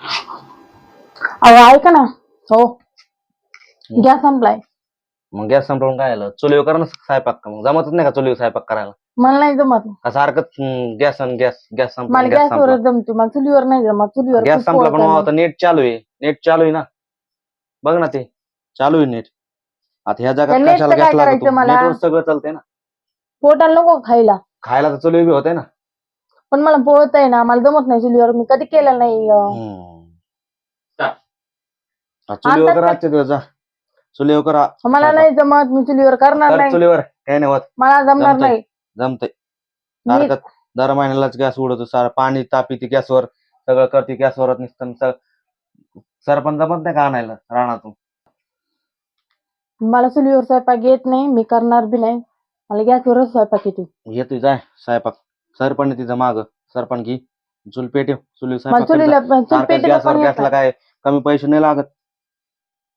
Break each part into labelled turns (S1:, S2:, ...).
S1: अहो ऐका ना. हो, गॅस संपलाय.
S2: मग गॅस संपवून काय आलं? चुलीवर करा ना स्वयंपाक. मग जमतच नाही का चुलीवर स्वयंपाक करायला?
S1: मला नाही जमत.
S2: का सारखं गॅस आणि गॅस गॅस संपला
S1: मला
S2: गॅस संपला.
S1: गॅसवरच जमते, मग चुलीवर नाही जमत. चुलीवर
S2: गॅस
S1: खूप
S2: संपला पण
S1: पोळतात.
S2: आता नेट चालू आहे. नेट चालू आहे ना, बघ ना ते चालू आहे नेट. आता ह्या
S1: त्या
S2: जगात
S1: नेटचं
S2: कशाला
S1: काय
S2: गॅस लागतो?
S1: करायचं मला?
S2: नेटवर सगळं चालतंय ना.
S1: पोटाला नको खायला.
S2: खायला तर चुलीवर बी होते ना.
S1: पण मला पोळत आहे ना, मला जमत नाही चुलीवर. मी कधी केलं नाही.
S2: चुलीवर
S1: आणतात
S2: करा
S1: का?
S2: आजच्या दिवस जा. चुलीवर करा
S1: मला
S2: स्वयंपाक.
S1: नाही जमत, मी चुलीवर करणार
S2: कर
S1: नाही.
S2: चुलीवर काही नाही होत.
S1: मला जमणार
S2: जमतंय
S1: नाही.
S2: जमतंय.
S1: मी
S2: सारखं दर महिन्यालाच गॅस उडवतो. सारं पाणी तापी ती गॅसवर, सगळं करते गॅसवरच नुसतं. सरपंच जमत नाही का आणायला रानातून?
S1: मला चुलीवर स्वयंपाक येत नाही, मी करणार बी नाही. मला गॅसवरच स्वयंपाक येतो.
S2: येतोय जाय स्वयंपाक. सरपण तिचं माग सरपण घे. चूल पेटेव चुली
S1: मला
S2: स्वयंपाक करत जा.
S1: चुलीला चूल
S2: सारखं
S1: पेटीला
S2: गॅसवर
S1: पण येत
S2: गॅसला
S1: नाही.
S2: काय कमी पैसे नाही लागत.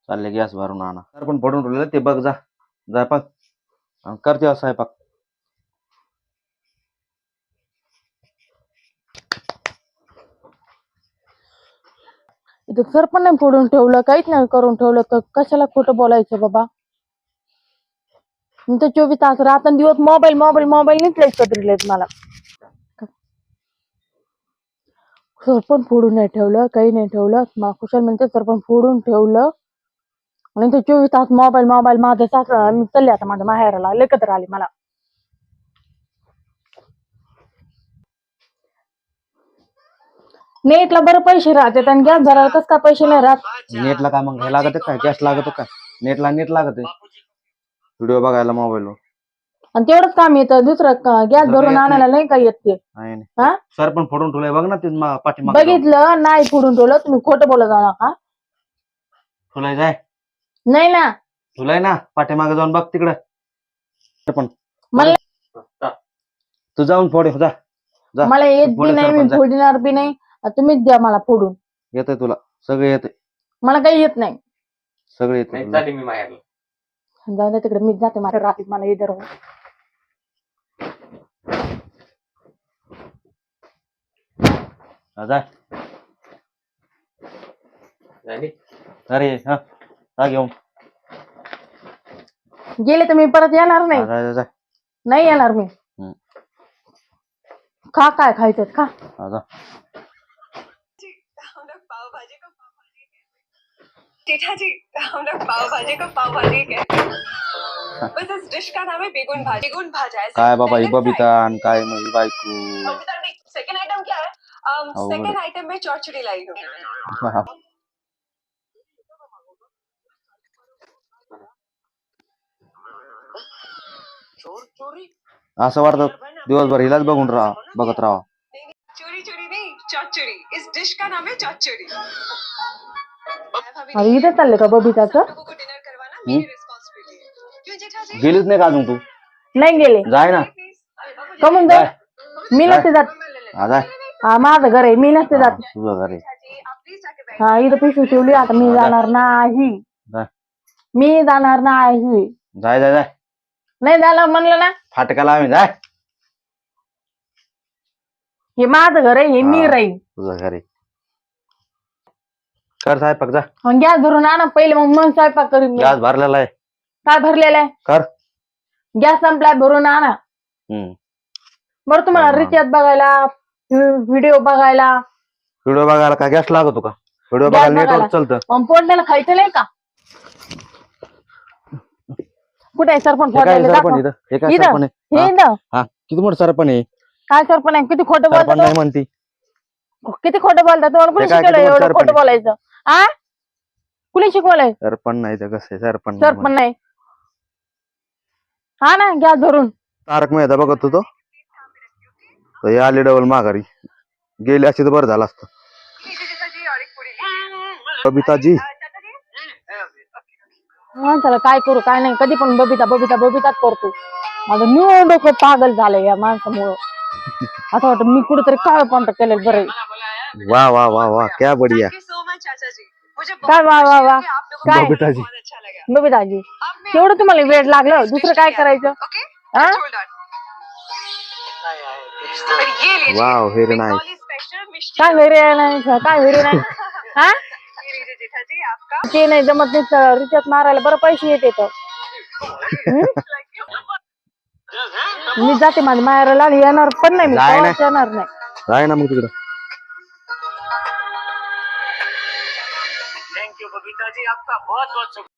S2: चालले गॅस भरून आणा. सरपण पडून ठेवलेलं ते बघ जा. जा बघ आणि कर तेव्हा स्वयंपाक.
S1: इथं सर पण नाही फोडून ठेवलं, काहीच नाही करून ठेवलं, तर कशाला खोटं बोलायचं बाबा. मी तर 24 तास रात्रंदिवस मोबाईल मोबाईल मोबाईल निघलेच कदरलेत मला. सरपण फोडून नाही ठेवलं, काही नाही ठेवलं. मग कुशल म्हणते सरपण फोडून ठेवलं आणि ते 24 तास मोबाईल मोबाईल. माझं सासरा मी चालले आता माझ्या माहेराला, एकत्र आली मला. नेटला बरं पैसे राहतात आणि गॅस भरायला कसं काय पैसे नाही राहत?
S2: नेटला काय मग हे लागत काय? गॅस लागत काय? नेटला नेट लागत व्हिडिओ बघायला मोबाईलवर.
S1: आणि तेवढंच काम येतं, दुसरं गॅस भरून आणायला नाही काय येत ते. हा,
S2: सरपण फोडून ठेवलंय बघ ना ते पाठीमाग.
S1: बघितलं नाही फोडून ठेवलं. तुम्ही खोटं बोलत जाऊ नका.
S2: तुला जाय
S1: नाही ना,
S2: तुला ना पाठीमागे जाऊन बघ तिकडे. सरपण
S1: मला
S2: तू जाऊन फोड जा जा.
S1: मला येत बी
S2: फोडे
S1: नाही, मी
S2: सरपंच जा.
S1: फोडणार बी नाही. तुम्हीच द्या मला फोडून.
S2: येतंय तुला सगळं येतंय.
S1: मला काही येत नाही.
S2: सगळं येतंय तुला.
S3: मी माहेरला
S1: जाऊ दे तिकडे, मीच जाते माझ्या रात्रीत. मला इधर
S2: जा
S3: झाली.
S2: अरे हा जा घेऊन.
S1: गेले तर मी परत येणार नाही.
S2: जा जा
S1: नाही येणार मी. खा काय खायचं खा.
S2: जा.
S4: जेठा जी, हम लोग पाव भाजी को पाव भाजी कहते हैं। बस इस डिश का नाम है बेगुन भाजी। बेगुन भाजा है।
S2: काय बाबा ही बबिता आणि काय माझी बायको.
S4: सेकंड आइटम क्या है? सेकंड आइटम में चौचड़ी लाई हूँ।
S2: असं वाटतं दिवसभर हिलाच बघत राहा.
S4: चोरी चोरी नहीं, चौचड़ी। इस डिश का नाम है चौचड़ी।
S1: अरे इथं चालले का बबिताचं?
S4: लोगों को डिनर करवाना मेरी रिस्पांसिबिलिटी है। क्यों जेठा जी?
S2: गेलीच नाही का अजून तू?
S1: नाही गेले.
S2: जाय ना.
S1: कमून जाय? मी नसते जात.
S2: हा जाय.
S1: हा माझं घर आहे, मी नसते जात.
S2: तुझं घरी
S1: हा इथं पिशवी ठेवली. आता मी जाणार नाही.
S2: जाय
S1: मी जाणार नाही.
S2: जाय जाय जाय.
S1: नाही झालं म्हणलं ना.
S2: फाटका लावेन जाय.
S1: हे माझं घर आहे, हे मी राहीन.
S2: तुझं घरी कर स्वयंपाक जा.
S1: गॅस भरून आणा पहिले, मग स्वयंपाक करीन मी.
S2: गॅस भरलेला आहे.
S1: काय भरलेलं आहे?
S2: कर.
S1: गॅस संपलाय, भरून आणा. बरं तुम्हाला रिचार्ज बघायला, व्हिडिओ बघायला.
S2: व्हिडिओ बघायला काय गॅस लागतो का? व्हिडिओ
S1: गॅस
S2: बघायला
S1: बघायला.
S2: नेटवर्क चालतं.
S1: मग फोडण्याला खायचं नाही का? कुठे आहे सरपण
S2: हे काय
S1: फोडलेलं?
S2: सरपण
S1: दाखव.
S2: इथं? हे काय
S1: इथं
S2: सरपण आहे?
S1: हे इथं.
S2: हा किती मोठं सरपण आहे?
S1: काय सरपण आहे? किती खोटं
S2: सरपण
S1: बोलतात
S2: नाही
S1: हो?
S2: म्हणती.
S1: किती खोटं बोलतात? तुम्हाला कोणी
S2: हे काय
S1: शिकवलं
S2: किती
S1: एवढं
S2: सरपण
S1: खोटं
S2: आहे?
S1: बोलायचं? आ कुणी शिकवलंय?
S2: सरपण नाही तर कसं आहे सरपण
S1: सरपण नाही. हा ना गॅस भरून.
S2: तारक मेहता बघत होतो तर हे आले डबल माघारी. गेले असे तर बरं झालं असतं. बबिताजी
S1: माणसाला काय करू काय नाही, कधी पण बबिता बबिता बबिताच करतो. माझं न्यू डोकं पागल झालंय या माणसामुळं. असं वाटतं मी कुठेतरी काय पण केलेलं बरं.
S2: वाह वाह वाह वाह क्या बढ़िया.
S1: काय वा वा वा काय
S2: बबिताजी
S1: बबिताजी तेवढं तुम्हाला वेळ लागलं, दुसरं काय करायचं? हा
S2: वाव व्हेरी नाईस.
S1: काय वेरे नाही, काय वेरे नाही. हा
S4: ये लीजिए जेठाजी आपका।
S1: ते नाही जमत नाही रिचार्ज मारायला बरं पैसे येते तर मी जाते माझ्या माहेराला आणि येणार पण नाही मी
S2: जाय ना.
S1: कवाच येणार नाही
S2: जाय ना मग तिकडं.
S3: थैंक यू बबीता जी, आपका बहुत बहुत शुक्रिया।